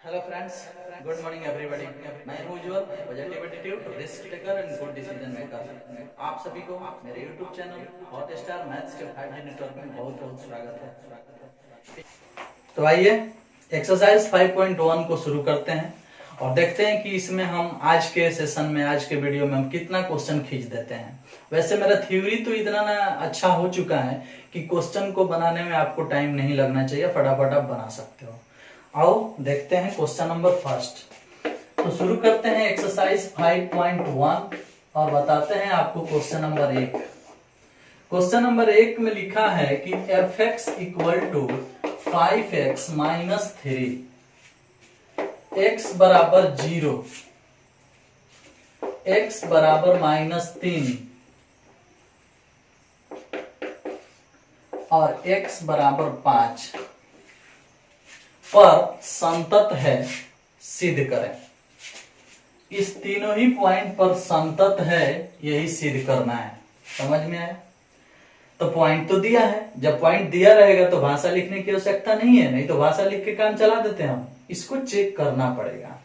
Hello friends, good morning everybody. मैं हूं Ujjwal, positive attitude, risk taker and good decision maker. आप सभी को मेरे YouTube channel hot star maths के 5G नेटवर्क में बहुत बहुत स्वागत है। तो आइए एक्सरसाइज 5.1 को शुरू करते हैं और देखते हैं कि इसमें हम आज के सेशन में, आज के वीडियो में हम कितना क्वेश्चन खींच देते हैं। वैसे मेरा थ्योरी तो इतना ना अच्छा हो चुका है कि क्वेश्चन को बनाने में आपको टाइम नहीं लगना चाहिए, फटाफट आप बना सकते हो। आओ देखते हैं क्वेश्चन नंबर फर्स्ट। तो शुरू करते हैं एक्सरसाइज 5.1 और बताते हैं आपको क्वेश्चन नंबर 1। क्वेश्चन नंबर 1 में लिखा है कि f(x) = 5x - 3, x बराबर 0, x बराबर -3 और x बराबर 5 पर संतत है, सिद्ध करें। इस तीनों ही पॉइंट पर संतत है, यही सिद्ध करना है। समझ में आया? तो पॉइंट तो दिया है, जब पॉइंट दिया रहेगा तो भाषा लिखने की आवश्यकता नहीं है, नहीं तो भाषा लिख के काम चला देते हैं हम। इसको चेक करना पड़ेगा।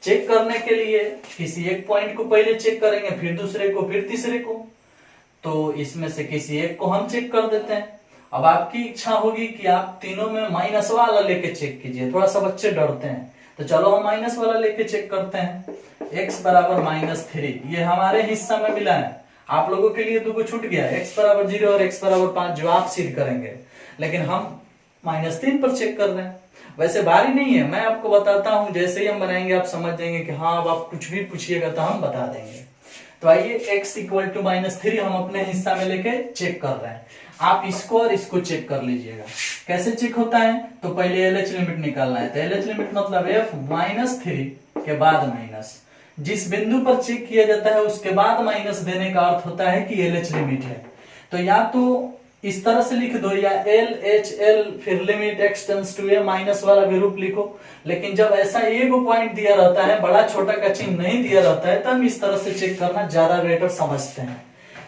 चेक करने के लिए किसी एक पॉइंट को पहले चेक करेंगे, फिर दूसरे को, फिर तीसरे को। तो इसमें से किसी एक को हम चेक कर देते हैं। अब आपकी इच्छा होगी कि आप तीनों में माइनस वाला लेके चेक कीजिए। थोड़ा सा बच्चे डरते हैं, तो चलो हम माइनस वाला लेके चेक करते हैं। x बराबर -3 ये हमारे हिस्सा में मिला है, आप लोगों के लिए 2 को छूट गया। x बराबर 0 और x बराबर 5 जो आप सिद्ध करेंगे, लेकिन हम -3 पर चेक कर रहे हैं। वैसे भारी नहीं है, मैं आपको बताता हूं, जैसे ही हम बनाएंगे आप समझ जाएंगे कि हाँ, अब आप कुछ भी पूछिएगा तो हम बता देंगे। तो आइए x = -3 हम अपने हिस्सा में लेके चेक कर रहे हैं। आप इसको और इसको चेक कर लीजिएगा। कैसे चेक होता है? तो पहले LH लिमिट निकालना है। तो LH लिमिट मतलब f -3 के बाद माइनस। जिस बिंदु पर चेक किया जाता है उसके बाद माइनस देने का अर्थ होता है कि LH लिमिट है। तो या तो इस तरह से लिख दो, या LHL फिर limit x tends to a minus वाला भी रूप लिखो। लेकिन जब ऐसा एक पॉइंट दिया रहता है, बड़ा छोटा का चिन्ह नहीं दिया रहता है, तो हम इस तरह से चेक करना ज्यादा बेटर समझते हैं,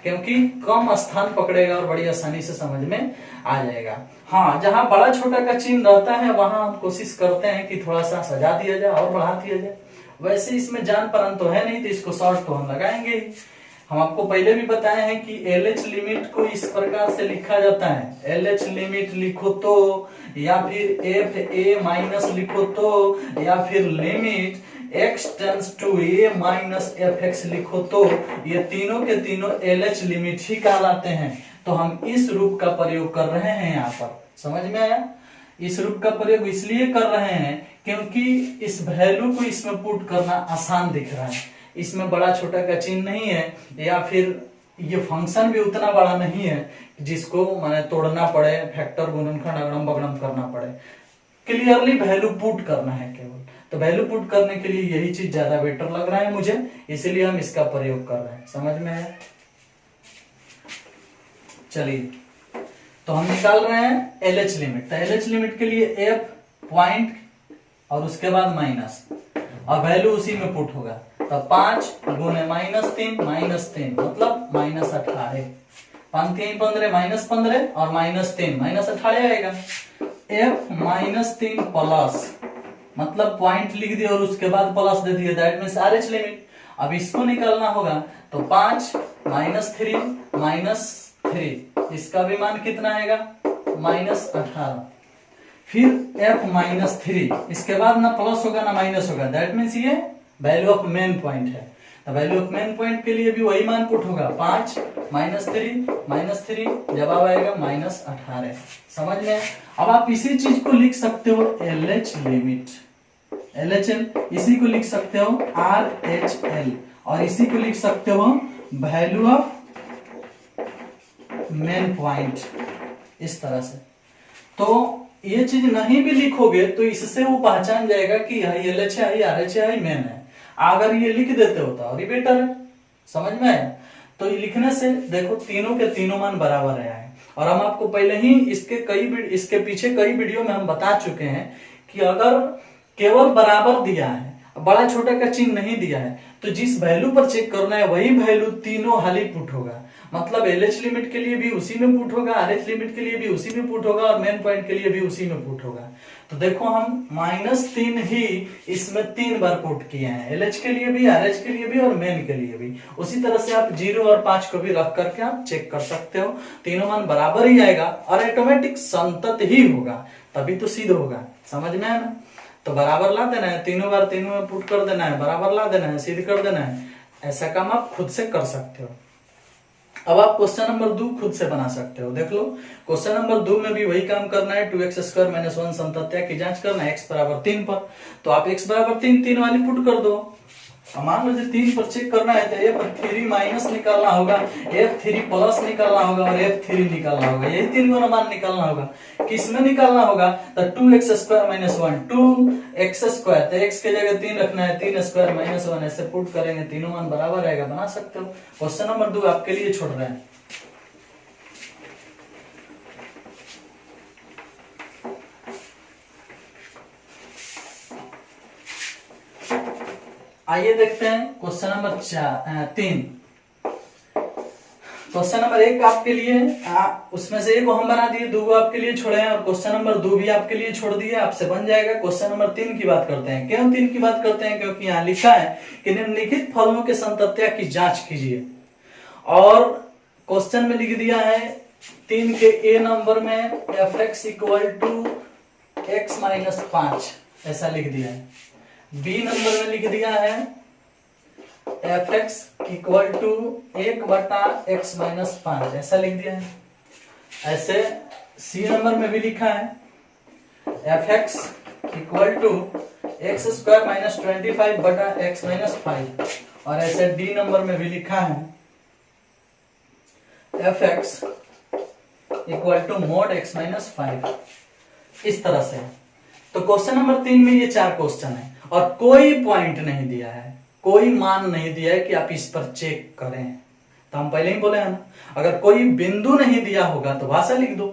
क्योंकि कम स्थान पकड़ेगा और बड़ी आसानी से समझ में आ जाएगा। हाँ, जहां बड़ा छोटा का चिन्ह रहता है वहां हम कोशिश करते हैं कि थोड़ा सा सजा दिया जाए और बढ़ा दिया जाए। वैसे इसमें जान परन तो है नहीं, तो इसको शॉर्ट तो हम लगाएंगे ही। हम आपको पहले भी बताए हैं कि LH लिमिट को इस प्रकार से लिखा जाता है। LH लिमिट लिखो तो, या फिर FA माइनस लिखो तो, या फिर limit x tends to a minus fx लिखो तो, ये तीनों के तीनों LH लिमिट ही कहलाते हैं। तो हम इस रूप का प्रयोग कर रहे हैं यहाँ पर। समझ में आया? इस रूप का प्रयोग इसलिए कर रहे हैं क्योंकि इस वैल्यू को इसमें पुट करना आसान दिख रहा है। इसमें बड़ा छोटा का चिन्ह नहीं है, या फिर ये फंक्शन भी उतना बड़ा नहीं है जिसको माने तोड़ना पड़े, फैक्टर, गुणनखंड, अगड़म बगड़म करना पड़े। क्लियरली वैल्यू पुट करना है केवल। तो वैल्यू पुट करने के लिए यही चीज ज्यादा बेटर लग रहा है मुझे, इसीलिए हम इसका प्रयोग कर रहे हैं। समझ में है? चलिए, तो हम निकाल रहे हैं LH लिमिट। तो LH लिमिट के लिए f पॉइंट और उसके बाद माइनस, और वैल्यू उसी में पुट होगा। तो 5 गुने -3 मतलब -18। 5 3 15 -15 और -3 -18 आएगा। f -3 प्लस मतलब पॉइंट लिख दिया और उसके बाद प्लस दे दिया, दैट मींस RH लिमिट। अब इसको निकालना होगा, तो 5 -3 इसका भी मान कितना आएगा? -18। फिर f -3 इसके बाद ना प्लस होगा ना माइनस होगा, दैट मींस ये वैल्यू ऑफ मेन पॉइंट है। तो वैल्यू ऑफ मेन पॉइंट के लिए भी वही मान पुट होगा, 5 -3 जवाब आएगा -18। समझ में? अब आप इसी चीज को लिख सकते हो LH लिमिट, LHL, इसी को लिख सकते हो RHL, और इसी को लिख सकते हो वैल्यू ऑफ मेन पॉइंट, इस तरह से। तो ये चीज नहीं भी लिखोगे तो इससे वो पहचान जाएगा कि यही LH है, यही RH है, यही मेन है। अगर ये लिख देते हो तो और ही बेटर है। समझ में आया? तो ये लिखने से देखो तीनों के तीनों मान बराबर आया है। और हम आपको पहले ही इसके पीछे कई वीडियो में हम बता चुके हैं कि अगर केवल बराबर दिया है, बड़ा छोटा का चिन्ह नहीं दिया है, तो जिस वैल्यू पर चेक करना है वही वैल्यू तीनों हाली पुट होगा। मतलब एलएच लिमिट के लिए भी उसी में पुट होगा, आरएच लिमिट के लिए भी उसी में पुट होगा और मेन पॉइंट के लिए भी उसी में पुट होगा। तो देखो हम -3 ही इसमें 3 बार पुट किए हैं, एलएच के लिए भी, आरएच के लिए भी और मेन के लिए भी। उसी तरह से आप 0 और 5 को भी रख करके आप चेक कर सकते हो, तीनों मान बराबर ही आएगा और ऑटोमेटिक संतत ही होगा, तभी तो सिद्ध होगा। समझ में आया ना? तो बराबर ला देना है, तीनों बार तीनों में पुट कर देना है, बराबर ला देना है, सिद्ध कर देना है। ऐसा काम आप खुद से कर सकते हो। अब आप क्वेश्चन नंबर 2 खुद से बना सकते हो। देख लो, क्वेश्चन नंबर 2 में भी वही काम करना है, 2x² - 1 संतत्या की जांच करना है x बराबर 3 पर। तो आप x बराबर 3 3 वाली पुट कर दो। मान लो 3 पर चेक करना है तो F3 माइनस निकालना होगा, F3 प्लस निकालना होगा और F3 निकालना होगा, यही 3 गुना मान निकालना होगा। किसमें निकालना होगा? तो 2x² - 1 2x², तो x के जगह 3 रखना है, 3² - 1 ऐसे पुट करेंगे, तीनों मान बराबर आएगा, बना सकते हो। क्वेश्चन नंबर 2 आपके लिए छोड़ रहे हैं। आइए देखते हैं क्वेश्चन नंबर 3। क्वेश्चन नंबर 1 आपके लिए, उसमें से एक को हम बना दिए, 2 आपके लिए छोड़े हैं और क्वेश्चन नंबर 2 भी आपके लिए छोड़ दिए, आपसे बन जाएगा। क्वेश्चन नंबर 3 की बात करते हैं। क्यों 3 की बात करते हैं? क्योंकि यहाँ लिखा है कि निम्नलिखित फलनों के संतत्या की जांच कीजिए, और क्वेश्चन में लिख दिया है 3 के ए नंबर में fx = x - 5 ऐसा लिख दिया है। बी नंबर में लिख दिया है fx = 1/x - 5 ऐसा लिख दिया है। ऐसे सी नंबर में भी लिखा है fx = x² - 25/x - 5, और ऐसे डी नंबर में भी लिखा है fx = mod x - 5। इस तरह से। तो क्वेश्चन नंबर 3 में ये 4 क्वेश्चन है और कोई पॉइंट नहीं दिया है, कोई मान नहीं दिया है कि आप इस पर चेक करें। तो हम पहले ही बोले हैं ना, अगर कोई बिंदु नहीं दिया होगा तो भाषा लिख दो।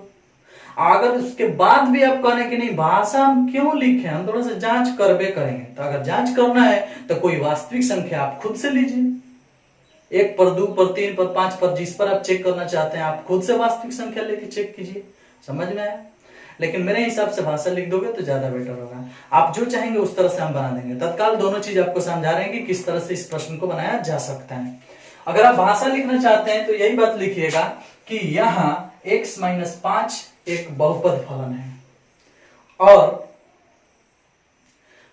अगर उसके बाद भी आप कहें कि नहीं भाषा हम क्यों लिखे, हम थोड़ा सा जांच करबे करेंगे, तो अगर जांच करना है तो कोई वास्तविक संख्या आप खुद से लीजिए। 1 पर, 2 पर, 3 पर, 5 पर, जिस पर आप चेक करना चाहते हैं आप खुद से वास्तविक संख्या लेके चेक कीजिए। समझ में आया? लेकिन मेरे हिसाब से भाषा लिख दोगे तो ज्यादा बेटर होगा। आप जो चाहेंगे उस तरह से हम बना देंगे। तत्काल दोनों चीज आपको समझा रहे हैं कि किस तरह से इस प्रश्न को बनाया जा सकता है। अगर आप भाषा लिखना चाहते हैं तो यही बात लिखिएगा कि यहाँ x - 5 एक बहुपद फलन है, और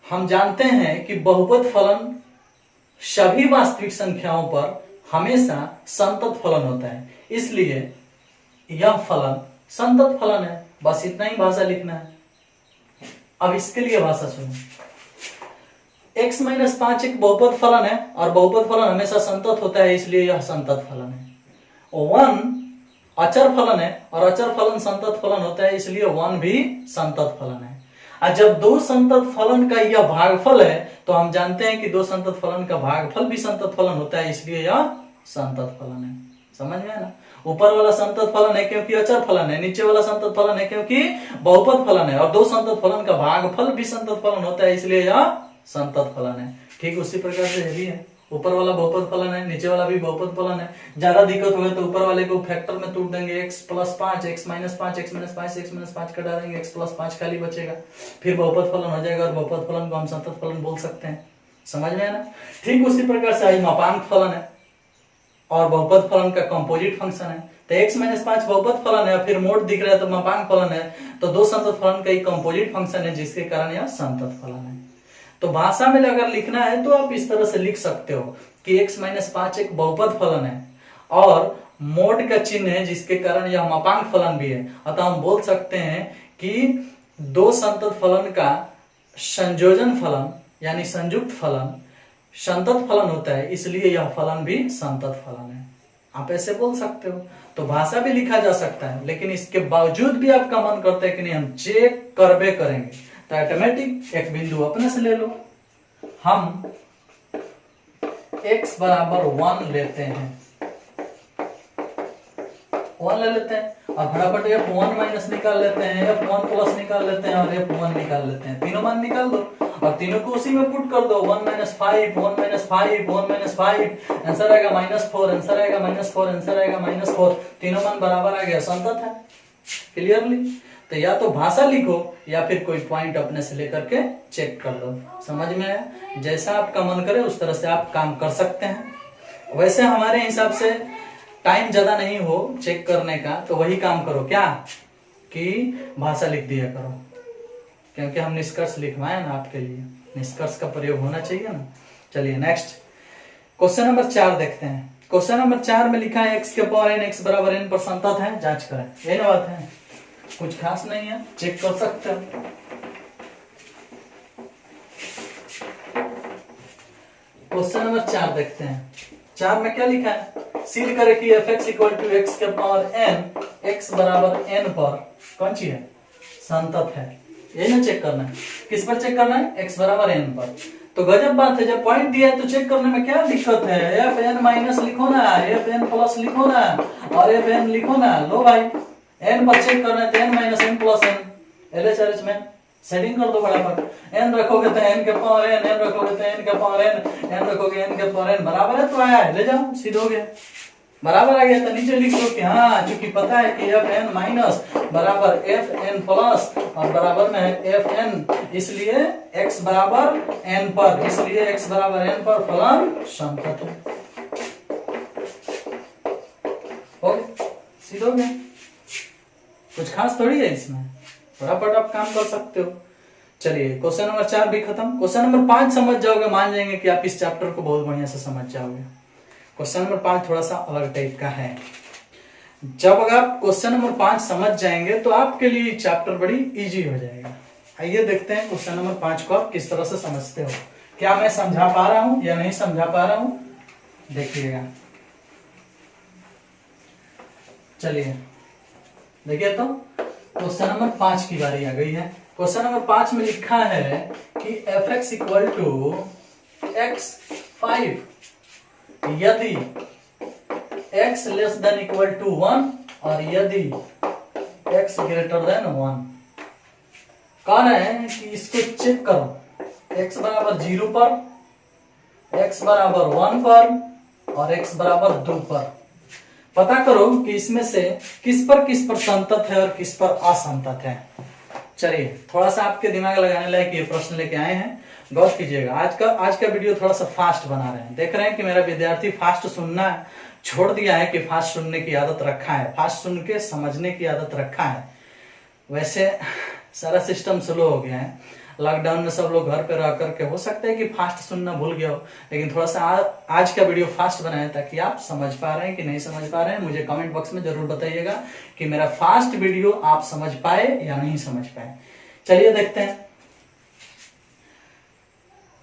हम जानते हैं कि बहुपद फलन सभी वास्तविक संख्याओं पर हमेशा संतत फलन होता है, इसलिए यह फलन संतत फलन है। बस इतना ही भाषा लिखना है। अब इसके लिए भाषा सुनो। x - 5 एक बहुपद फलन है और बहुपद फलन हमेशा संतत होता है, इसलिए यह संतत फलन है। 1 अचर फलन है और अचर फलन संतत फलन होता है, इसलिए 1 भी संतत फलन है। और जब 2 संतत फलन का यह भागफल है तो हम जानते हैं कि 2 संतत फलन का भागफल भी संतत फलन होता है, इसलिए यह संतत फलन है। समझ में आया ना? ऊपर वाला संतत फलन है क्योंकि अचर फलन है, नीचे वाला संतत फलन है क्योंकि बहुपद फलन है, और 2 संतत फलन का भागफल भी संतत फलन होता है, इसलिए यह संतत फलन है। ठीक उसी प्रकार से यही है, ऊपर वाला बहुपद फलन है, नीचे वाला भी बहुपद फलन है। ज्यादा दिक्कत होगा तो ऊपर वाले को फैक्टर में तोड़ देंगे, x + 5 x - 5 x - 5 x - 5 कटा देंगे, x + 5 खाली बचेगा, फिर बहुपद फलन हो जाएगा और बहुपद फलन को हम संतत फलन बोल सकते हैं। समझ में है ना? ठीक उसी प्रकार से मापांक फलन है और बहुपद फलन का कंपोजिट फंक्शन है। तो x - 5 बहुपद फलन है, फिर मोड दिख रहा है तो मापांक फलन है, तो 2 संतत फलन का एक कंपोजिट फंक्शन है, जिसके कारण यह संतत फलन है। तो भाषा में अगर लिखना है तो आप इस तरह से लिख सकते हो कि x - 5 एक बहुपद फलन है और मोड का चिन्ह है, जिसके कारण यह मापांक फलन भी है। अतः हम बोल सकते हैं कि 2 संतत फलन का संयोजन फलन यानी संयुक्त फलन संतत फलन होता है, इसलिए यह फलन भी संतत फलन है। आप ऐसे बोल सकते हो। तो भाषा भी लिखा जा सकता है, लेकिन इसके बावजूद भी आपका मन करता है कि नहीं हम चेक करबे करेंगे, तो ऑटोमेटिक एक बिंदु अपने से ले लो। हम x बराबर 1 लेते हैं, 1 ले लेते हैं और फटाफट F1 माइनस निकाल लेते हैं, F1 प्लस निकाल लेते हैं और F1 निकाल लेते हैं। तीनों मान निकाल दो और तीनों को उसी में पुट कर दो, 1 - 5 1 - 5 1 - 5, आंसर आएगा -4, आंसर आएगा -4, आंसर आएगा -4, तीनों मान बराबर आ गया, संतत है। क्लियरली? तो या तो भाषा लिखो या फिर कोई पॉइंट अपने से लेकर के चेक कर लो। समझ में आया? जैसा आपका मन करे उस तरह से आप काम कर सकते हैं। वैसे हमारे हिसाब से टाइम ज्यादा नहीं हो चेक करने का, तो वही काम करो क्या कि भाषा लिख दिया करो, क्योंकि हम निष्कर्ष लिखवाए ना आपके लिए, निष्कर्ष का प्रयोग होना चाहिए ना। चलिए नेक्स्ट क्वेश्चन नंबर 4 देखते हैं। क्वेश्चन नंबर 4 में लिखा है x के पावर n, x बराबर n पर संतत है, जांच करें। यही ना बात है, कुछ खास नहीं है, चेक कर सकते हो। क्वेश्चन नंबर 4 देखते हैं। 4 में क्या लिखा है? सिद्ध करें कि f(x = x के पावर n, x बराबर n पर कौन सी है? संतत है। यही ना चेक करना है। किस पर चेक करना है? x बराबर n पर। तो गजब बात है, जब पॉइंट दिया है तो चेक करने में क्या दिक्कत है? fn माइनस लिखो ना, fn प्लस लिखो ना, और fn लिखो ना। लो भाई, n पर चेक करना है तो n - n + n, LHRH में सेटिंग कर दो फटाफट। n रखोगे तो n के पावर n, n रखोगे तो n के पावर n, n रखोगे n के पावर n, बराबर है तो आया है, ले जाओ, सीध हो गया, बराबर आ गया। तो नीचे लिख दो कि हाँ, चूंकि पता है कि fn माइनस बराबर fn प्लस और बराबर में है fn, इसलिए x बराबर n पर, इसलिए x बराबर n पर फलन संतत है। हो गया, सीध हो गया, कुछ खास थोड़ी है इसमें, फटाफट आप काम कर सकते हो। चलिए क्वेश्चन नंबर 4 भी खत्म। क्वेश्चन नंबर 5 समझ जाओगे, मान जाएंगे कि आप इस चैप्टर को बहुत बढ़िया से समझ जाओगे। क्वेश्चन नंबर 5 थोड़ा सा अलग टाइप का है। जब अगर आप क्वेश्चन नंबर 5 समझ जाएंगे तो आपके लिए चैप्टर बड़ी इजी हो जाएगा। आइए देखते हैं क्वेश्चन नंबर 5 को आप किस तरह से समझते हो। क्या मैं समझा पा रहा हूं या नहीं समझा पा रहा हूं, देखिएगा। चलिए देखिए, तो क्वेश्चन नंबर 5 की बारी आ गई है। क्वेश्चन नंबर 5 में लिखा है कि f(x = x5) यदि x < 1 और यदि x < 1। कह रहे हैं कि इसको चेक करो, x बराबर 0 पर, x बराबर 1 पर और x बराबर 2 पर। पता करो कि इसमें से किस पर संतत है और किस पर असंतत है। चलिए थोड़ा सा आपके दिमाग लगाने लायक ये प्रश्न लेके आए हैं, गौर कीजिएगा। आज का वीडियो थोड़ा सा फास्ट बना रहे हैं। देख रहे हैं कि मेरा विद्यार्थी फास्ट सुनना छोड़ दिया है कि फास्ट सुनने की आदत रखा है, फास्ट सुन के समझने की आदत रखा है। वैसे सारा सिस्टम स्लो हो गया है, लॉकडाउन में सब लोग घर पे रह करके हो सकता है कि फास्ट सुनना भूल गया हो, लेकिन थोड़ा सा आज का वीडियो फास्ट बनाया ताकि आप समझ पा रहे हैं कि नहीं समझ पा रहे हैं। मुझे कमेंट बॉक्स में जरूर बताइएगा कि मेरा फास्ट वीडियो आप समझ पाए या नहीं समझ पाए। चलिए देखते हैं।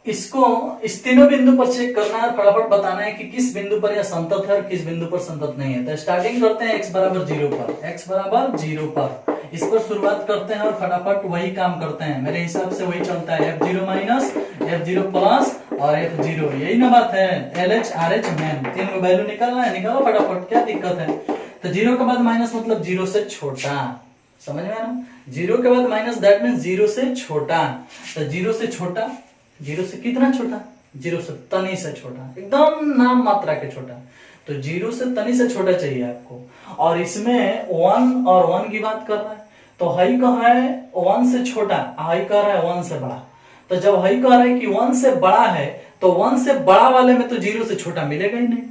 इसको इस तीनों बिंदु पर चेक करना है, फटाफट बताना है कि किस बिंदु पर यह संतत है और किस बिंदु पर संतत नहीं है। तो स्टार्टिंग करते हैं x बराबर 0 पर, x बराबर 0 पर इस पर शुरुआत करते हैं और फटाफट वही काम करते हैं। मेरे हिसाब से वही चलता है, f0 माइनस, f0 प्लस और f0, यही ना बात है। LHRH में तीन को वैल्यू निकालना है, निकालो फटाफट, क्या दिक्कत है। तो 0 के बाद माइनस मतलब 0 से छोटा, समझ में आना। 0 के बाद माइनस दैट मींस 0 से छोटा। तो 0 से छोटा, 0 से कितना छोटा? 0 से तनी से छोटा, एकदम नाम मात्रा के छोटा। तो 0 से तनी से छोटा चाहिए आपको। और इसमें 1 और 1 की बात कर रहा है, तो हाई कह रहा है 1 से छोटा, हाई कह रहा है 1 से बड़ा। तो जब हाई कह रहा है कि 1 से बड़ा है, तो 1 से बड़ा वाले में तो 0 से छोटा मिलेगा ही नहीं।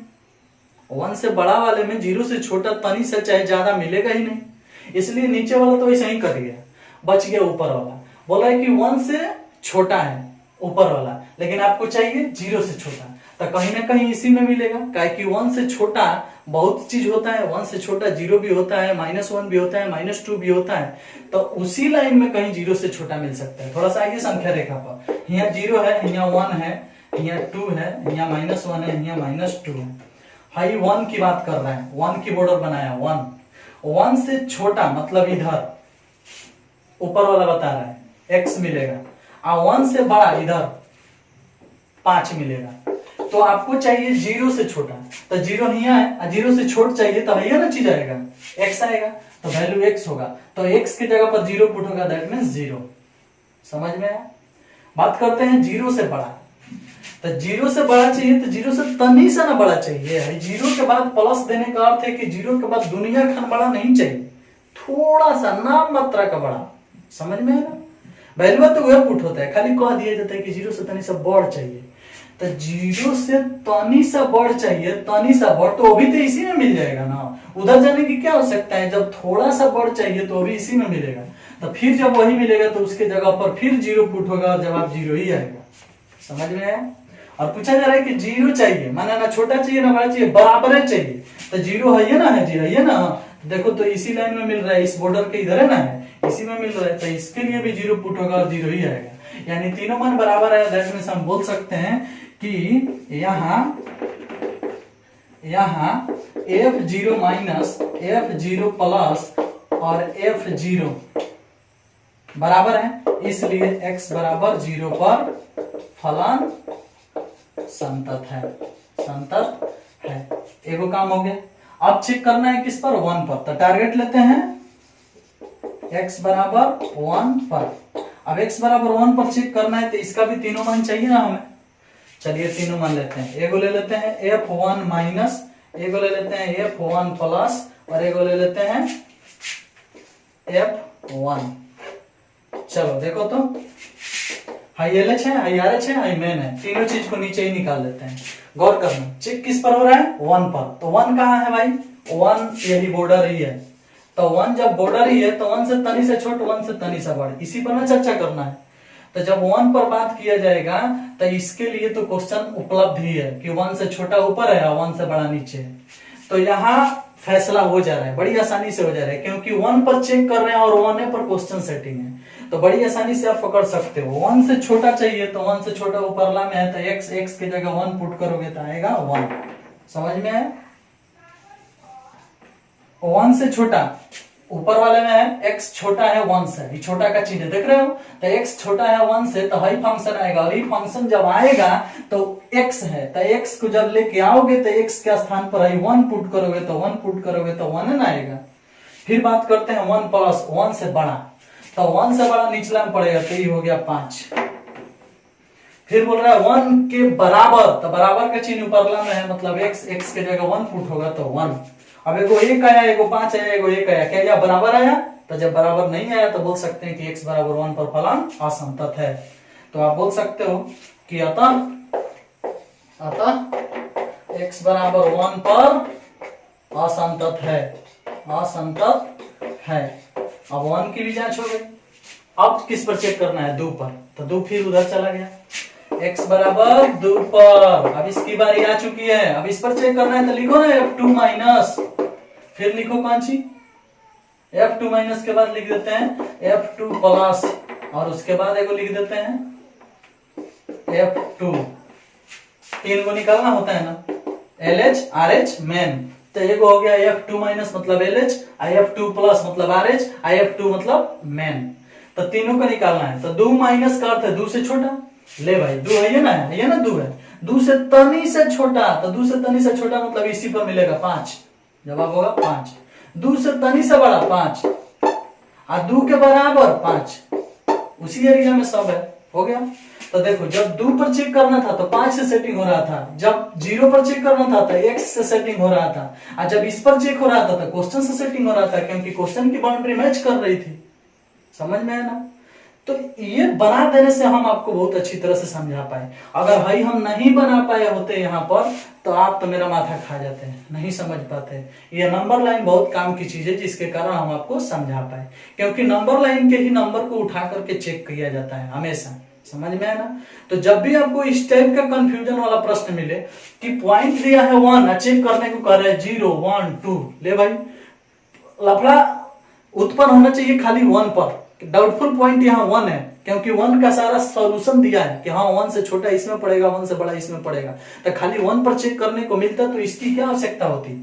1 से बड़ा वाले में 0 से छोटा तनी से चाहे ज्यादा मिलेगा ही नहीं, इसलिए नीचे वाला तो ऐसे ही कट गया, बच गया ऊपर वाला। बोला है कि 1 से छोटा है ऊपर वाला, लेकिन आपको चाहिए 0 से छोटा। तो कहीं ना कहीं इसी में मिलेगा, काहे कि 1 से छोटा बहुत चीज होता है। 1 से छोटा 0 भी होता है, -1 भी होता है, -2 भी होता है। तो उसी लाइन में कहीं 0 से छोटा मिल सकता है। थोड़ा सा आइए संख्या रेखा पर, यहाँ 0 है, यहाँ 1 है, यहाँ 2 है, यहाँ -1 है, यहाँ -2 है। हाई 1 की बात कर रहा है, 1 की बॉर्डर बनाया, 1 से छोटा मतलब इधर ऊपर वाला बता रहा है x मिलेगा, और 1 से बड़ा इधर 5 मिलेगा। तो आपको चाहिए 0 से छोटा, तो 0 यहाँ है, 0 से छोट चाहिए तो भैया ना चीज आएगा, x आएगा, तो वैल्यू x होगा। तो x की जगह पर 0 पुट होगा, दैट मीन्स 0। समझ में आया? बात करते हैं जीरो से बड़ा। तो जीरो से बड़ा चाहिए तो जीरो से तनी सा ना बड़ा चाहिए। जीरो के बाद प्लस देने का अर्थ है कि जीरो के बाद दुनिया खन बड़ा नहीं चाहिए, थोड़ा सा नाम मात्रा का बड़ा। समझ में है ना? वैल्यू तो वह पुट होता है, खाली कह दिया जाता है कि जीरो से तनी सा बढ़ चाहिए। तो जीरो से तनी सा बढ़ चाहिए, तनी सा बढ़ तो अभी तो इसी में मिल जाएगा ना, उधर जाने की क्या आवश्यकता है। जब थोड़ा सा बढ़ चाहिए तो अभी इसी में मिलेगा, तो फिर जब वही मिलेगा तो उसके जगह पर फिर जीरो पुट होगा और जवाब जीरो ही आएगा। समझ में आया? और पूछा जा रहा है कि जीरो चाहिए, माना ना छोटा चाहिए ना बड़ा चाहिए, बराबर चाहिए। तो जीरो है ना, है जी है ना, देखो तो इसी लाइन में मिल रहा है, इस बॉर्डर के इधर है ना, है इसी में मिल रहा है, तो इसके लिए भी जीरो पुट होगा और जीरो ही आएगा। यानी तीनों मान बराबर है। दैट मींस हम बोल सकते हैं कि यहाँ F0 माइनस F0 प्लस और F0 बराबर है, इसलिए x बराबर 0 पर फलन संतत है। एगो काम हो गया। अब चेक करना है किस पर, 1 पर। तो टारगेट लेते हैं x बराबर 1 पर। अब x बराबर 1 पर चेक करना है तो इसका भी तीनों मान चाहिए ना हमें। चलिए तीनों मान लेते हैं। एगो ले लेते हैं F1 माइनस, एगो ले लेते हैं F1 प्लस और एगो ले लेते हैं F1। चलो देखो तो, हाई LH है, हाई RH है, हाई मेन है, तीनों चीज को नीचे ही निकाल लेते हैं। गौर करना, चेक किस पर हो रहा है, 1 पर। तो 1 कहाँ है भाई, 1 यही बॉर्डर ही है। तो 1 जब बॉर्डर ही है तो 1 से तनी से छोट, 1 से तनी सा बड़, इसी पर ना चर्चा करना है। तो जब 1 पर बात किया जाएगा तो इसके लिए तो क्वेश्चन उपलब्ध ही है कि 1 से छोटा ऊपर है और 1 से बड़ा नीचे है। तो यहाँ फैसला हो जा रहा है, बड़ी आसानी से हो जा रहा है, क्योंकि 1 पर चेक कर रहे हैं और 1 पर क्वेश्चन सेटिंग है, तो बड़ी आसानी से आप पकड़ सकते हो। 1 से छोटा चाहिए तो 1 से छोटा ऊपरला में है, तो x की जगह 1 पुट करोगे तो आएगा 1। समझ में है? 1 से छोटा ऊपर वाले में है, x छोटा है 1 से, ये छोटा का चिन्ह देख रहे हो, तो x छोटा है 1 से, तो हाई फंक्शन आएगा, और ये फंक्शन जब आएगा तो x है, तो x को जब लेके आओगे तो x के स्थान पर 1 पुट करोगे तो 1 पुट करोगे तो 1 ना आएगा। फिर बात करते हैं 1 प्लस 1 से बड़ा, तो 1 से बड़ा निचला में पड़ेगा, तो ये हो गया 5। फिर बोल रहा है 1 के बराबर, तो बराबर का चिन्ह ऊपरला में है, मतलब x के जगह 1 पुट होगा तो 1। अब एगो 1 आया, एगो 5 आया, एगो 1 आया, क्या यह बराबर आया? तो जब बराबर नहीं आया तो बोल सकते हैं कि x बराबर 1 पर फलन असंतत है। तो आप बोल सकते हो कि अतः x बराबर 1 पर असंतत है। अब 1 की भी जांच हो गई। अब किस पर चेक करना है, 2 पर, तो 2 फिर उधर चला गया, x बराबर 2 पर। अब इसकी बारी आ चुकी है, अब इस पर चेक करना है, तो लिखो ना F2 माइनस, फिर लिखो कौन सी, F2 माइनस के बाद लिख देते हैं F2 प्लस, और उसके बाद एगो लिख देते हैं F2। 3 को निकालना होता है ना, LH RH मेन, तो एगो हो गया F2 माइनस मतलब LH, F2 प्लस मतलब RH, F2 मतलब मेन। तो तीनों को निकालना है, तो 2 माइनस का अर्थ है 2 से छोटा। ले भाई 2 है ना, है ना 2 है, 2 से तनी से छोटा, तो 2 से तनी से छोटा मतलब इसी पर मिलेगा 5, जवाब होगा 5। 2 से तनी से बड़ा 5 और 2 के बराबर 5, उसी एरिया में सब है, हो गया। तो देखो जब 2 पर चेक करना था तो 5 से सेटिंग हो रहा था, जब 0 पर चेक करना था तो x से सेटिंग हो रहा था, और जब इस पर चेक हो रहा था तो क्वेश्चन से सेटिंग हो रहा था, क्योंकि क्वेश्चन की बाउंड्री मैच कर रही थी। समझ में है ना? तो ये बना देने से हम आपको बहुत अच्छी तरह से समझा पाए। अगर भाई हम नहीं बना पाए होते यहाँ पर तो आप तो मेरा माथा खा जाते हैं, नहीं समझ पाते। ये नंबर लाइन बहुत काम की चीज है, जिसके कारण हम आपको समझा पाए, क्योंकि नंबर लाइन के ही नंबर को उठा करके चेक किया जाता है हमेशा। समझ में है ना? तो जब भी आपको इस टाइप का कंफ्यूजन वाला प्रश्न मिले कि पॉइंट दिया है 1, चेक करने को कह रहा है 0 1 2, ले भाई लफड़ा उत्पन्न होना चाहिए खाली 1 पर। डाउटफुल पॉइंट यहाँ 1 है, क्योंकि 1 का सारा सॉल्यूशन दिया है कि हाँ 1 से छोटा इसमें पड़ेगा, 1 से बड़ा इसमें पड़ेगा, तो खाली 1 पर चेक करने को मिलता तो इसकी क्या आवश्यकता होती।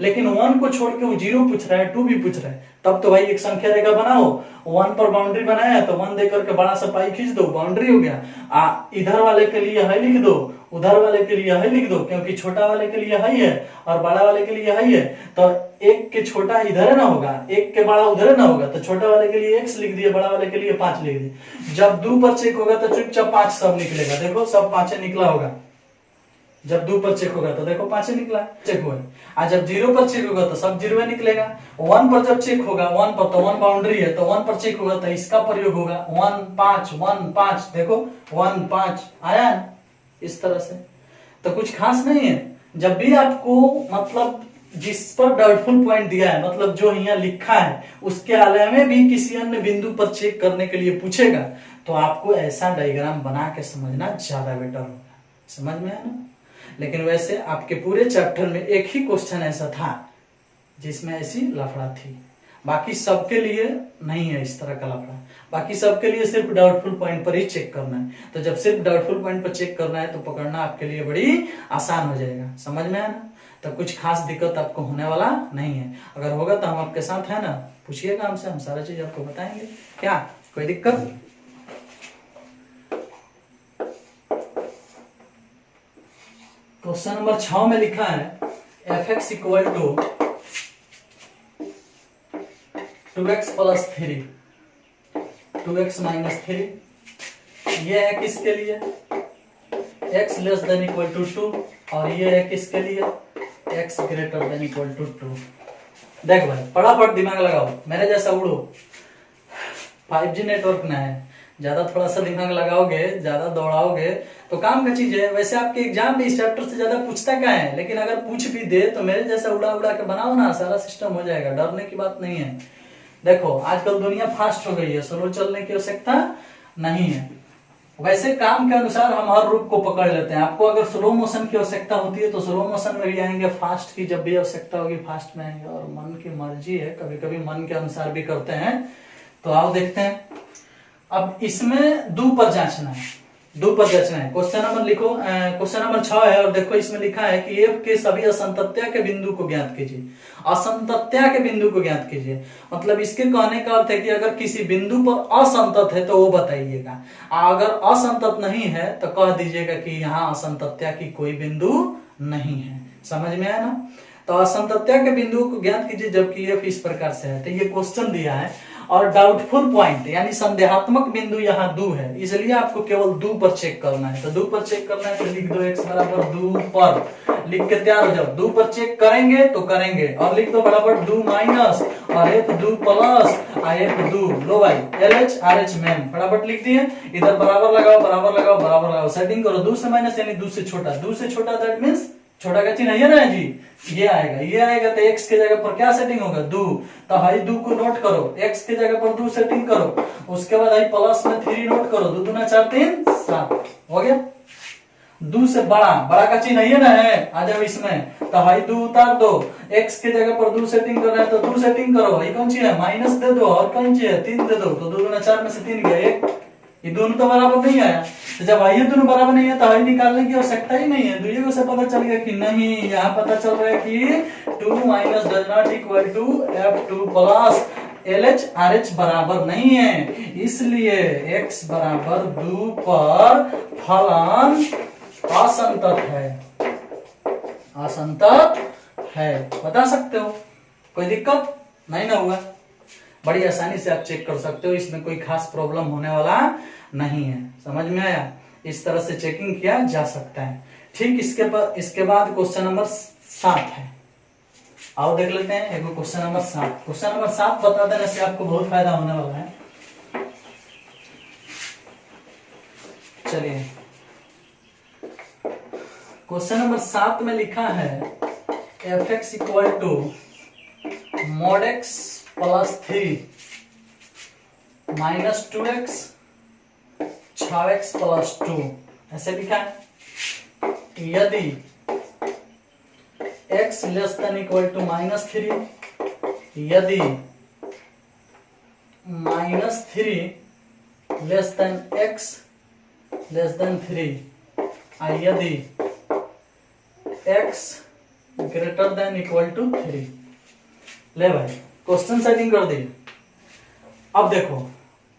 लेकिन 1 को छोड़ के वो 0 पूछ रहा है, 2 भी पूछ रहा है, तब तो भाई एक संख्या रेखा बनाओ, 1 पर बाउंड्री बनाया तो 1 देकर के बड़ा सा पाई खींच दो, बाउंड्री हो गया। इधर वाले के लिए है लिख दो, उधर वाले के लिए हाई लिख दो, क्योंकि छोटा वाले के लिए हाई है और बड़ा वाले के लिए हाई है, तो एक के छोटा इधर है ना होगा, एक के बड़ा उधर है ना होगा, तो छोटा वाले के लिए x लिख दिए, बड़ा वाले के लिए 5 लिख दिए। जब 2 पर चेक होगा तो चुपचाप 5 सब निकलेगा, देखो सब 5 निकला होगा। जब 2 पर चेक होगा तो देखो 5 निकला चेक हुआ, और जब 0 पर चेक होगा तो सब 0 निकलेगा। 1 पर जब चेक होगा, 1 पर तो 1 बाउंड्री है, तो 1 पर चेक होगा तो इसका प्रयोग होगा 1 5 1 5, देखो 1 5 आया इस तरह से। तो कुछ खास नहीं है। जब भी आपको मतलब जिस पर डाउटफुल पॉइंट दिया है, मतलब जो यहाँ लिखा है उसके अलावा भी किसी अन्य बिंदु पर चेक करने के लिए पूछेगा, तो आपको ऐसा डायग्राम बना के समझना ज्यादा बेटर होगा। समझ में आया ना? लेकिन वैसे आपके पूरे चैप्टर में एक ही क्वेश्चन ऐसा था जिसमें ऐसी लफड़ा थी, बाकी सबके लिए नहीं है इस तरह का लफड़ा। बाकी सबके लिए सिर्फ डाउटफुल पॉइंट पर ही चेक करना है। तो जब सिर्फ डाउटफुल पॉइंट पर चेक करना है तो पकड़ना आपके लिए बड़ी आसान हो जाएगा। समझ में आया ना? तो कुछ खास दिक्कत आपको होने वाला नहीं है। अगर होगा तो हम आपके साथ है ना, पूछिएगा हमसे, हम सारा चीज आपको बताएंगे। क्या कोई दिक्कत? क्वेश्चन नंबर 6 में लिखा है f(x) equal to 2x plus 3 2x minus 3। ये है किसके लिए? x less than equal to 2, और ये है किसके लिए? x greater than equal to 2। देख भाई फटाफट दिमाग लगाओ, मेरे जैसा उड़ो। 5G नेटवर्क ना है, ज्यादा थोड़ा सा दिमाग लगाओगे, ज्यादा दौड़ाओगे तो काम का चीज है। वैसे आपके एग्जाम में इस चैप्टर से ज्यादा पूछता क्या है, लेकिन अगर पूछ भी दे तो मेरे जैसा उड़ा उड़ा के बनाओ ना, सारा सिस्टम हो जाएगा, डरने की बात नहीं है। देखो आजकल दुनिया फास्ट हो गई है, स्लो चलने की आवश्यकता नहीं है। वैसे काम के अनुसार हम हर रूप को पकड़ लेते हैं। आपको अगर स्लो मोशन की आवश्यकता होती है तो स्लो मोशन में भी आएंगे, फास्ट की जब भी आवश्यकता होगी फास्ट में आएंगे, और मन की मर्जी है, कभी कभी मन के अनुसार भी करते हैं। तो आओ देखते हैं। अब इसमें 2 पर जांचना है, 2 पर जांचना है। क्वेश्चन नंबर लिखो, क्वेश्चन नंबर 6 है, और देखो इसमें लिखा है कि f के सभी असंतत्या के बिंदु को ज्ञात कीजिए। असंतत्या के बिंदु को ज्ञात कीजिए मतलब इसके कहने का अर्थ है कि अगर किसी बिंदु पर असंतत है तो वो बताइएगा, अगर असंतत नहीं है तो कह दीजिएगा कि यहाँ असंतत्या की कोई बिंदु नहीं है। समझ में आया ना? तो असंतत्या के बिंदु को ज्ञात कीजिए जबकि f इस प्रकार से है। तो ये क्वेश्चन दिया है, और डाउटफुल पॉइंट यानी संदेहात्मक बिंदु यहाँ 2 है, इसलिए आपको केवल 2 पर चेक करना है। तो 2 पर चेक करना है तो लिख दो x बराबर 2 पर, लिख के तैयार हो जाओ। 2 पर चेक करेंगे तो करेंगे, और लिख दो बराबर 2 माइनस और f 2 प्लस f 2। लो भाई LH RH मैम फटाफट लिख दिए। इधर बराबर लगाओ बराबर लगाओ बराबर लगाओ, सेटिंग करो। 2 से माइनस यानी 2 से छोटा, 2 से छोटा दैट मींस छोटा का चिन्ह है ना जी, ये आएगा, ये आएगा तो x के जगह पर क्या सेटिंग होगा? 2। तो हाई 2 को नोट करो, x के जगह पर 2 सेटिंग करो, उसके बाद हाई प्लस में 3 नोट करो, 2 दूना 4 3 7 हो गया। 2 से बड़ा का चिन्ह है ना है, आ जाओ इसमें। तो हाई 2 उतार दो, x के जगह पर 2 सेटिंग करना है तो 2 सेटिंग करो। ये कौन सी है? माइनस दे दो, और कौन सी है? 3 दे दो, तो 2 दूना 4 में से 3 गया 1। ये दोनों तो बराबर नहीं आया, तो जब ये दोनों बराबर नहीं है तो हाई निकालने की आवश्यकता ही नहीं है। दुइयों से पता चल गया कि नहीं, यहाँ पता चल रहा है कि 2 minus does not equal to f2 plus LH RH बराबर नहीं है, इसलिए x बराबर 2 पर फलन असंतत है, असंतत है। बता सकते हो, कोई दिक्कत नहीं ना हुआ? बड़ी आसानी से आप चेक कर सकते हो, इसमें कोई खास प्रॉब्लम होने वाला नहीं है। समझ में आया? इस तरह से चेकिंग किया जा सकता है। ठीक, इसके बाद क्वेश्चन नंबर 7 है। आओ देख लेते हैं एक क्वेश्चन नंबर 7। क्वेश्चन नंबर 7 बता देने से आपको बहुत फायदा होने वाला है। चलिए क्वेश्चन नंबर 7 में लिखा है f(x) equal to mod x plus 3 minus 2x 6x plus 2, ऐसे लिखा है। यदि x less than equal to minus 3, यदि minus 3 less than x less than 3, यदि x greater than equal to 3। ले भाई क्वेश्चन सेटिंग कर दी। अब देखो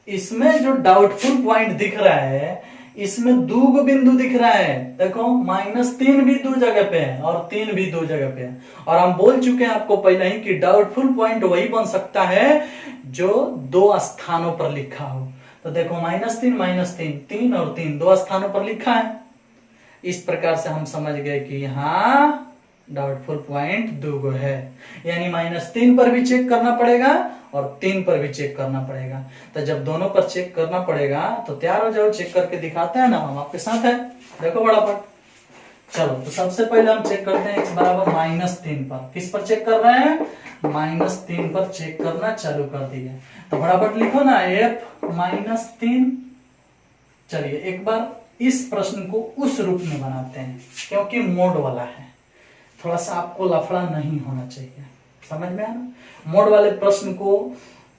इसमें जो डाउटफुल पॉइंट दिख रहा है इसमें दो गो बिंदु दिख रहा है, देखो -3 भी दो जगह पे है और 3 भी दो जगह पे है। और हम बोल चुके हैं आपको पहले ही कि डाउटफुल पॉइंट वही बन सकता है जो दो स्थानों पर लिखा हो। तो देखो -3 3 और 3 दो स्थानों पर लिखा है। इस प्रकार से हम समझ गए कि यहाँ डाउटफुल पॉइंट दो गो है, यानी -3 पर भी चेक करना पड़ेगा और 3 पर भी चेक करना पड़ेगा। तो जब दोनों पर चेक करना पड़ेगा तो तैयार हो जाओ, चेक करके दिखाते हैं ना, हम आपके साथ है। देखो बड़ा पट, चलो तो सबसे पहले हम चेक करते हैं x बराबर -3 पर। किस पर चेक कर रहे हैं? -3 पर चेक करना चालू कर दिए। तो फटाफट लिखो ना f -3। चलिए एक बार इस प्रश्न को उस रूप में बनाते हैं, क्योंकि मोड वाला है, थोड़ा सा आपको लफड़ा नहीं होना चाहिए, समझ में आया? मोड वाले प्रश्न को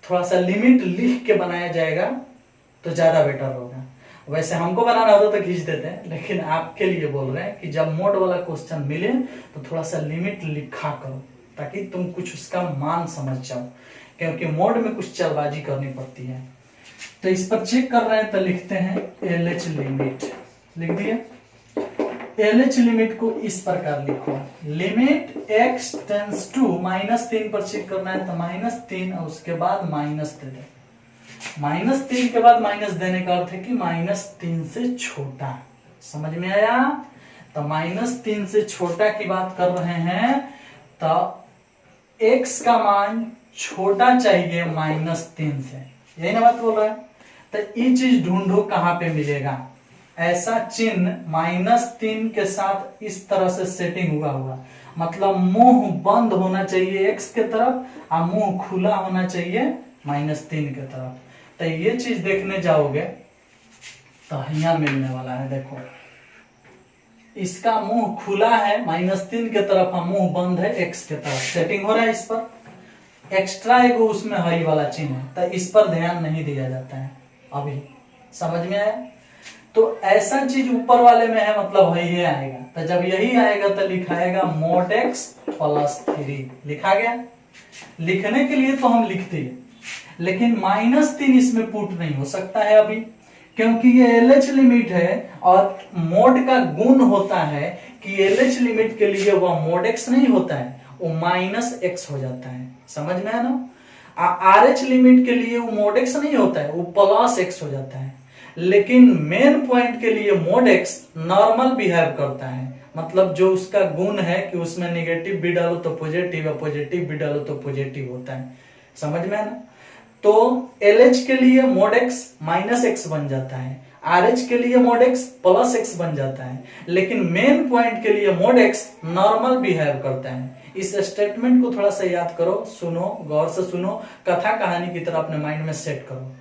थोड़ा सा लिमिट लिख के बनाया जाएगा तो ज्यादा बेटर होगा। वैसे हमको बनाना होता तो खींच देते हैं, लेकिन आपके लिए बोल रहे हैं कि जब मोड वाला क्वेश्चन मिले तो थोड़ा सा लिमिट लिखा करो, ताकि तुम कुछ उसका मान समझ जाओ, क्योंकि मोड में कुछ चालबाजी करनी पड़ती है। तो इस पर चेक कर रहे हैं तो लिखते हैं LH लिमिट, लिख दिए। LH लिमिट को इस प्रकार लिखो, लिमिट x टेंस टू -3 पर चेक करना है तो -3 और उसके बाद माइनस दे दे। -3 के बाद माइनस देने का अर्थ है कि -3 से छोटा, समझ में आया? तो -3 से छोटा की बात कर रहे हैं तो x का मान छोटा चाहिए -3 से, यही ना बात बोल रहा है। तो ये चीज ढूंढो कहां पे मिलेगा, ऐसा चिन्ह -3 के साथ इस तरह से सेटिंग हुआ हुआ, मतलब मुंह बंद होना चाहिए x के तरफ और मुंह खुला होना चाहिए -3 के तरफ। तो ये चीज देखने जाओगे तो यहाँ मिलने वाला है। देखो इसका मुंह खुला है -3 के तरफ और मुंह बंद है x के तरफ, सेटिंग हो रहा है। इस पर एक्स्ट्रा एक उसमें हरी वाला चिन्ह है, तो इस पर ध्यान नहीं दिया जाता है। अभी समझ में आया? तो ऐसा चीज ऊपर वाले में है, मतलब यही आएगा। तो जब यही आएगा तो लिखाएगा mod x +3, लिखा गया। लिखने के लिए तो हम लिखते हैं, लेकिन -3 इसमें पुट नहीं हो सकता है अभी, क्योंकि ये LH लिमिट है और मोड का गुण होता है कि LH लिमिट के लिए वह mod x नहीं होता है, वो -x हो जाता है, समझ में आया ना? RH लिमिट के लिए वो mod x नहीं होता है, वो +x हो जाता है। लेकिन मेन पॉइंट के लिए mod x नॉर्मल बिहेव करता है, मतलब जो उसका गुण है कि उसमें नेगेटिव भी डालो तो पॉजिटिव, पॉजिटिव भी डालो तो पॉजिटिव होता है, समझ में आया ना? तो LH के लिए mod x -x बन जाता है, RH के लिए mod x +x बन जाता है, लेकिन मेन पॉइंट के लिए mod x नॉर्मल बिहेव करता है। इस स्टेटमेंट को थोड़ा सा याद करो, सुनो, गौर से सुनो, कथा कहानी की तरह अपने माइंड में सेट करो।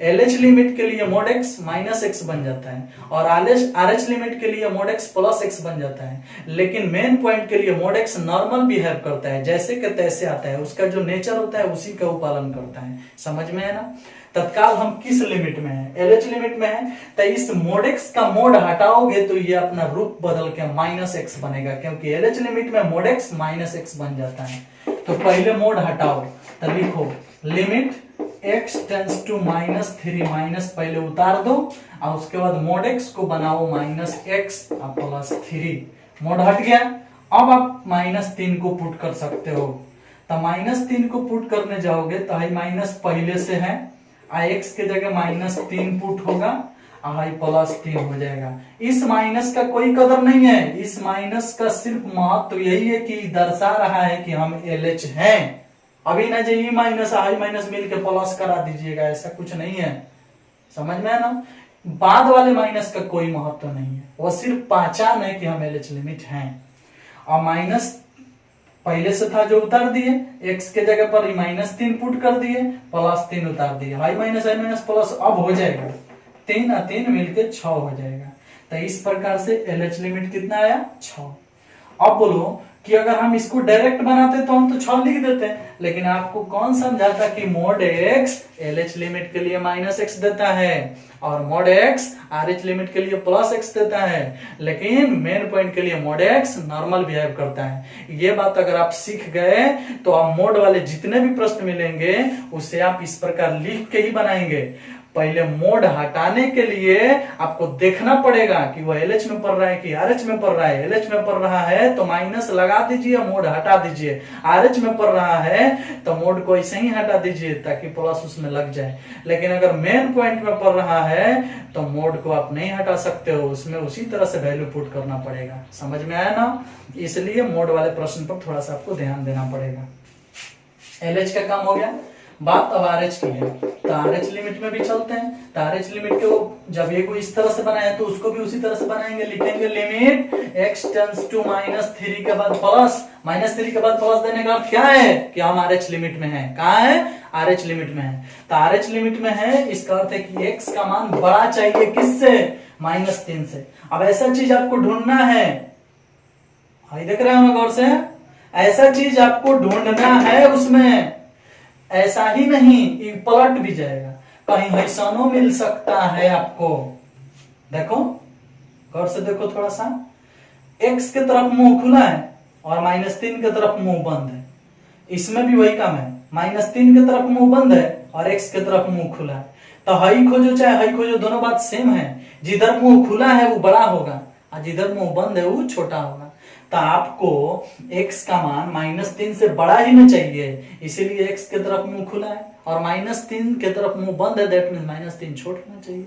LH लिमिट के लिए mod x -x बन जाता है और RH लिमिट के लिए mod x +x बन जाता है, लेकिन मेन पॉइंट के लिए mod x नॉर्मल बिहेव करता है, जैसे के तैसे आता है, उसका जो नेचर होता है उसी का वो पालन करता है, समझ में है ना? तत्काल हम किस लिमिट में है? LH लिमिट में है। तो इस mod x का मोड हटाओगे तो ये अपना रूप बदल के -x बनेगा, क्योंकि LH लिमिट में mod x -x बन जाता है। तो पहले मोड हटाओ, तो लिखो limit x tends to -3, minus पहले उतार दो और उसके बाद mod x को बनाओ -x +3, मोड हट गया। अब आप -3 को पुट कर सकते हो, तो -3 को पुट करने जाओगे तो हाई माइनस पहले से है, x के जगह -3 पुट होगा, हाई +3 हो जाएगा। इस माइनस का कोई कदर नहीं है, इस माइनस का सिर्फ महत्व यही है कि दर्शा रहा है कि हम LH हैं। अभी ना जी माइनस हाई माइनस मिल के प्लस करा दीजिएगा, ऐसा कुछ नहीं है, समझ में है ना? बाद वाले माइनस का कोई महत्व नहीं है, वो सिर्फ पहचान है कि हम LH लिमिट हैं। और माइनस पहले से था जो उतार दिए, x के जगह पर -3 पुट कर दिए, +3 उतार दिए, हाई माइनस प्लस, अब हो जाएगा 3 और 3 मिलके 6 हो जाएगा। तो इस प्रकार से LH लिमिट कितना आया? 6। अब बोलो कि अगर हम इसको डायरेक्ट बनाते तो हम तो 6 लिख देते हैं, लेकिन आपको कौन समझाता कि mod x LH लिमिट के लिए -x देता है और mod x RH लिमिट के लिए +x देता है, लेकिन मेन पॉइंट के लिए mod x नॉर्मल बिहेव करता है। ये बात अगर आप सीख गए तो आप मोड वाले जितने भी प्रश्न मिलेंगे उसे आप इस प्रकार लिख के ही बनाएंगे। पहले मोड हटाने के लिए आपको देखना पड़ेगा कि वो LH में पड़ रहा है कि RH में पड़ रहा है। LH में पड़ रहा है तो माइनस लगा दीजिए, मोड हटा दीजिए। RH में पड़ रहा है तो मोड को ऐसे ही हटा दीजिए ताकि प्लस उसमें लग जाए। लेकिन अगर मेन पॉइंट में पड़ रहा है तो मोड को आप नहीं हटा सकते हो, उसमें उसी तरह से वैल्यू पुट करना पड़ेगा। समझ में आया ना? इसलिए मोड वाले प्रश्न पर थोड़ा सा आपको ध्यान देना पड़ेगा। LH का काम हो गया। बात अब RH की है, तो RH लिमिट में भी चलते हैं। तो RH लिमिट को जब ये को इस तरह से बनाए तो उसको भी उसी तरह से बनाएंगे। लिखेंगे लिमिट x टेंड्स टू -3 के बाद प्लस, -3 के बाद प्लस देने का अर्थ क्या है कि हम RH लिमिट में हैं। कहाँ है? RH लिमिट में है। तो RH लिमिट में है, इसका अर्थ है कि x का मान बड़ा चाहिए किससे? -3 से। अब ऐसा चीज आपको ढूंढना है, देख रहे हो गौर से, ऐसा चीज आपको ढूंढना है उसमें। ऐसा ही नहीं, पलट भी जाएगा, कहीं ऐसानो मिल सकता है आपको। देखो गौर से देखो थोड़ा सा, x के तरफ मुंह खुला है और -3 के तरफ मुंह बंद है। इसमें भी वही काम है, -3 के तरफ मुंह बंद है और x के तरफ मुंह खुला है। तो हई खोजो चाहे हई खोजो, दोनों बात सेम है। जिधर मुंह खुला है वो बड़ा होगा और जिधर मुंह बंद है वो छोटा होगा। तो आपको x का मान -3 से बड़ा ही नहीं चाहिए, इसीलिए x के तरफ मुंह खुला है और -3 के तरफ मुंह बंद है, दैट मींस -3 छोटा होना चाहिए।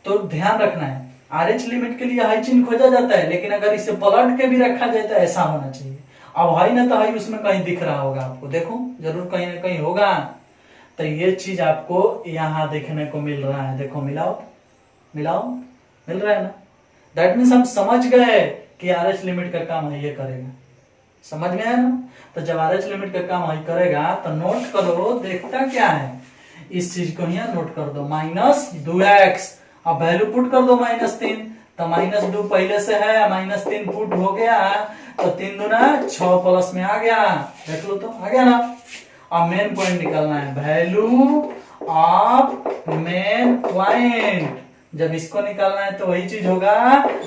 तो ध्यान रखना है, RH लिमिट के लिए हाई चिन्ह खोजा जाता है, लेकिन अगर इसे पलट के भी रखा जाए तो ऐसा होना चाहिए। अब हाई ना तो हाई उसमें कहीं दिख रहा होगा आपको, देखो जरूर कहीं ना कहीं होगा। तो ये चीज आपको यहाँ देखने को मिल रहा है। देखो मिलाओ मिलाओ, मिल रहा है ना? दैट मीन्स हम समझ गए कि RH लिमिट का काम ये करेगा। समझ में आया ना? तो जब RH लिमिट का काम ये करेगा तो नोट करो, देखता क्या है, इस चीज को यहाँ नोट कर दो, -2x। अब वैल्यू पुट कर दो -3, तो -2 पहले से है, -3 पुट हो गया, तो 3 दूना 6 प्लस में आ गया। देख लो तो आ गया ना? अब मेन पॉइंट निकालना है, वैल्यू ऑफ मेन पॉइंट। जब इसको निकालना है तो वही चीज होगा,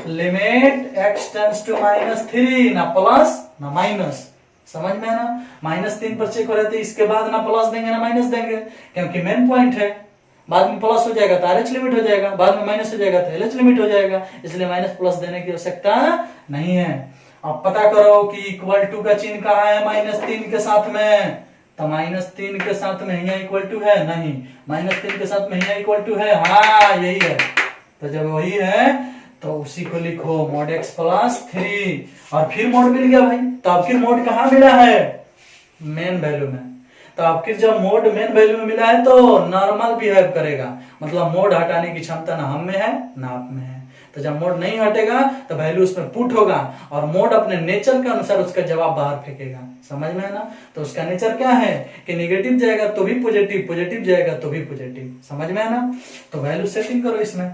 लिमिट x टेंड्स टू -3, ना प्लस ना माइनस। समझ में है ना? -3 पर चेक हो रहे थे, इसके बाद ना प्लस देंगे ना माइनस देंगे, क्योंकि मेन पॉइंट है। बाद में प्लस हो जाएगा तो RH लिमिट हो जाएगा, बाद में माइनस हो जाएगा तो LH लिमिट हो जाएगा, इसलिए माइनस प्लस देने की आवश्यकता नहीं है। अब पता करो कि इक्वल टू का चिन्ह कहाँ है -3 के साथ में, तो -3 के साथ में यहाँ इक्वल टू है नहीं, -3 के साथ में यहाँ इक्वल टू है, हाँ यही है। तो जब वही है तो उसी को लिखो, mod x + 3, और फिर मोड मिल गया भाई। तो आखिर मोड कहाँ मिला है? मेन वैल्यू में। तो आखिर जब मोड मेन वैल्यू में मिला है तो नॉर्मल बिहेव करेगा, मतलब मोड हटाने की क्षमता ना हम में है ना आप में है। तो जब मोड नहीं हटेगा तो वैल्यू उसमें पुट होगा और मोड अपने नेचर के अनुसार उसका जवाब बाहर फेंकेगा। समझ में है ना? तो उसका नेचर क्या है कि नेगेटिव जाएगा तो भी पॉजिटिव, पॉजिटिव जाएगा तो भी पॉजिटिव। समझ में है ना? तो वैल्यू सेटिंग करो इसमें,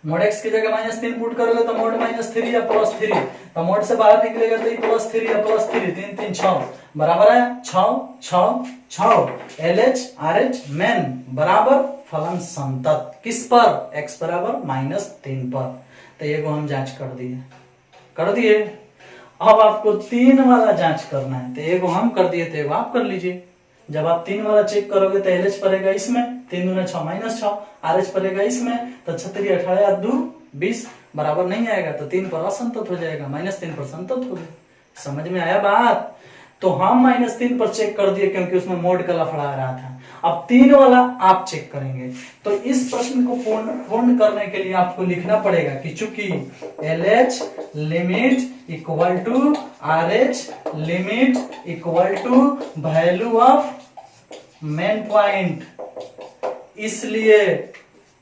मोड x की जगह -3 पुट करोगे तो मोड -3 या +3, तो मोड से बाहर निकलेगा तो +3 या +3, 3 3 6 बराबर है 6 6 6। LH RH मेन बराबर फलन संतत किस पर? x बराबर -3 पर। तो ये को हम जांच कर दिए। अब आपको 3 वाला जांच करना है, तो ये को हम कर दिए थे, आप कर लीजिए। जब आप 3 वाला चेक करोगे तो LH पड़ेगा इसमें, 3 दूना 6 -6, RH पड़ेगा इसमें, तो 36 18 2 20 बराबर नहीं आएगा, तो 3 पर असंतत हो जाएगा, -3 पर संतत हो गया। समझ में आया बात? तो हम -3 पर चेक कर दिए क्योंकि उसमें मोड का लफड़ा आ रहा था। अब 3 वाला आप चेक करेंगे। तो इस प्रश्न को पूर्ण करने के लिए आपको लिखना पड़ेगा कि चूंकि LH limit equal to RH limit equal to value of main point, इसलिए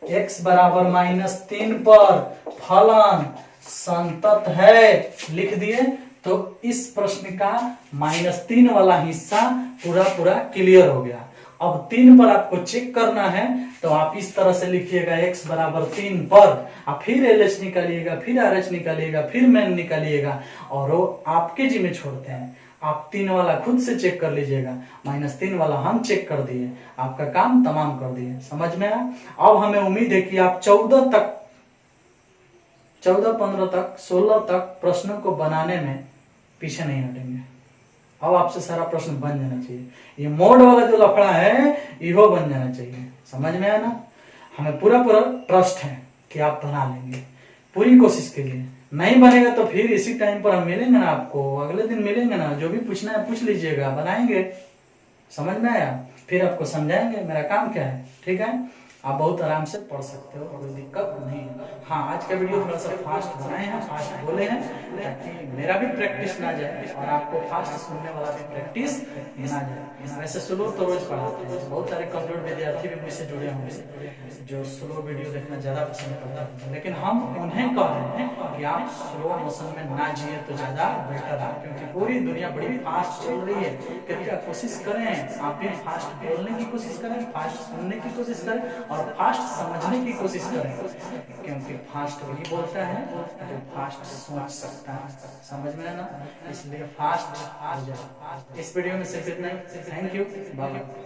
x बराबर -3 पर फलन संतत है, लिख दिए। तो इस प्रश्न का -3 वाला हिस्सा पूरा क्लियर हो गया। अब 3 पर आपको चेक करना है, तो आप इस तरह से लिखिएगा, x बराबर 3 पर, आप फिर LH निकालिएगा, फिर RH निकालिएगा, फिर मेन निकालिएगा, और वो आपके जी में छोड़ते हैं। आप 3 वाला खुद से चेक कर लीजिएगा, -3 वाला हम चेक कर दिए, आपका काम तमाम कर दिए। समझ में आया? अब हमें उम्मीद है कि आप 14 15 तक 16 तक प्रश्नों को बनाने में पीछे नहीं हटेंगे। अब आपसे सारा प्रश्न बन जाना चाहिए, ये मोड वाला जो लफड़ा है इहो बन जाना चाहिए। समझ में आया ना? हमें पूरा पूरा ट्रस्ट है कि आप बना लेंगे, पूरी कोशिश कीजिए। नहीं बनेगा तो फिर इसी टाइम पर हम मिलेंगे ना, आपको अगले दिन मिलेंगे ना, जो भी पूछना है पूछ लीजिएगा, बनाएंगे। समझ में आया? फिर आपको समझाएंगे मेरा काम क्या है। ठीक है, आप बहुत आराम से पढ़ सकते हो, कोई दिक्कत नहीं है। हाँ, आज का वीडियो थोड़ा सा फास्ट बनाए हैं, फास्ट बोले हैं, ताकि मेरा भी प्रैक्टिस ना जाए और आपको फास्ट सुनने वाला भी प्रैक्टिस ना जाए। वैसे स्लो तो रोज पढ़ाते हैं, बहुत सारे कंप्यूटर विद्यार्थी भी मुझसे जुड़े होंगे जो स्लो वीडियो देखना ज्यादा पसंद करते हैं, लेकिन हम उन्हें कह रहे हैं कि आप स्लो मोशन में ना जिए तो ज्यादा बेटर है, क्योंकि पूरी दुनिया बड़ी फास्ट चल रही है। कृपया कोशिश करें, आप भी फास्ट बोलने की कोशिश करें, फास्ट सुनने की कोशिश करें और फास्ट समझने की कोशिश करें, क्योंकि फास्ट वही बोलता है जो फास्ट सोच सकता है। समझ में है ना? इसलिए फास्ट हो जाए। इस वीडियो में सिर्फ इतना ही। Thank you, bye bye.